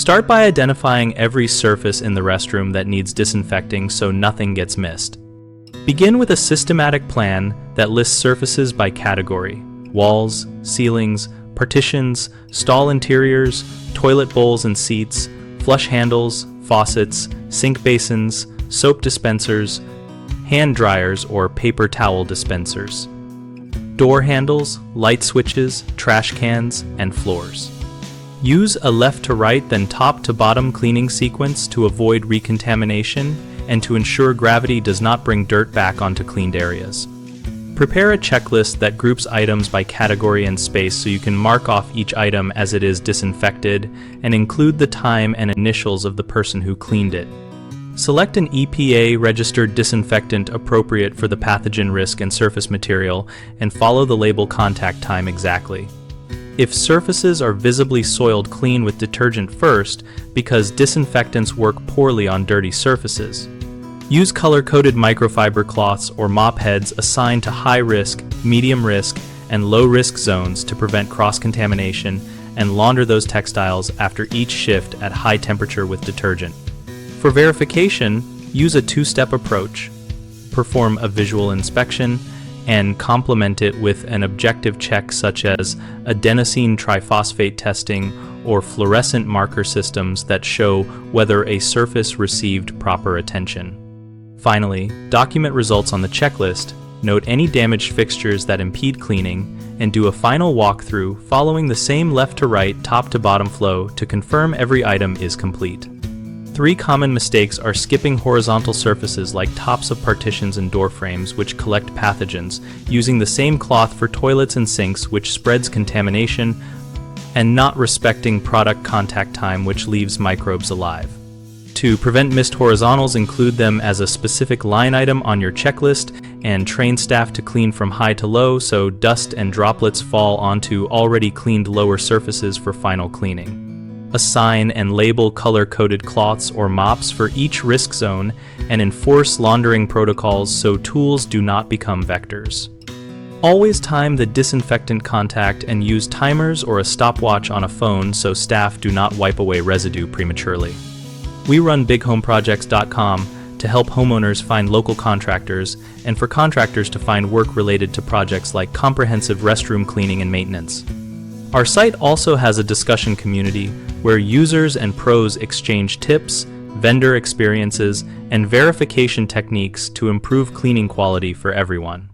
Start by identifying every surface in the restroom that needs disinfecting so nothing gets missed. Begin with a systematic plan that lists surfaces by category: walls, ceilings, partitions, stall interiors, toilet bowls and seats, flush handles, faucets, sink basins, soap dispensers, hand dryers or paper towel dispensers, door handles, light switches, trash cans, and floors. Use a left to right then top to bottom cleaning sequence to avoid recontamination and to ensure gravity does not bring dirt back onto cleaned areas. Prepare a checklist that groups items by category and space so you can mark off each item as it is disinfected and include the time and initials of the person who cleaned it. Select an EPA-registered disinfectant appropriate for the pathogen risk and surface material and follow the label contact time exactly. If surfaces are visibly soiled, clean with detergent first because disinfectants work poorly on dirty surfaces. Use color-coded microfiber cloths or mop heads assigned to high-risk, medium-risk, and low-risk zones to prevent cross-contamination and launder those textiles after each shift at high temperature with detergent. For verification, use a two-step approach. Perform a visual inspection and complement it with an objective check such as adenosine triphosphate testing or fluorescent marker systems that show whether a surface received proper attention. Finally, document results on the checklist, note any damaged fixtures that impede cleaning, and do a final walkthrough following the same left to right, top to bottom flow to confirm every item is complete. 3 common mistakes are skipping horizontal surfaces like tops of partitions and door frames which collect pathogens, using the same cloth for toilets and sinks which spreads contamination, and not respecting product contact time which leaves microbes alive. To prevent missed horizontals, include them as a specific line item on your checklist and train staff to clean from high to low so dust and droplets fall onto already cleaned lower surfaces for final cleaning. Assign and label color-coded cloths or mops for each risk zone and enforce laundering protocols so tools do not become vectors. Always time the disinfectant contact and use timers or a stopwatch on a phone so staff do not wipe away residue prematurely. We run BigHomeProjects.com to help homeowners find local contractors and for contractors to find work related to projects like comprehensive restroom cleaning and maintenance. Our site also has a discussion community where users and pros exchange tips, vendor experiences, and verification techniques to improve cleaning quality for everyone.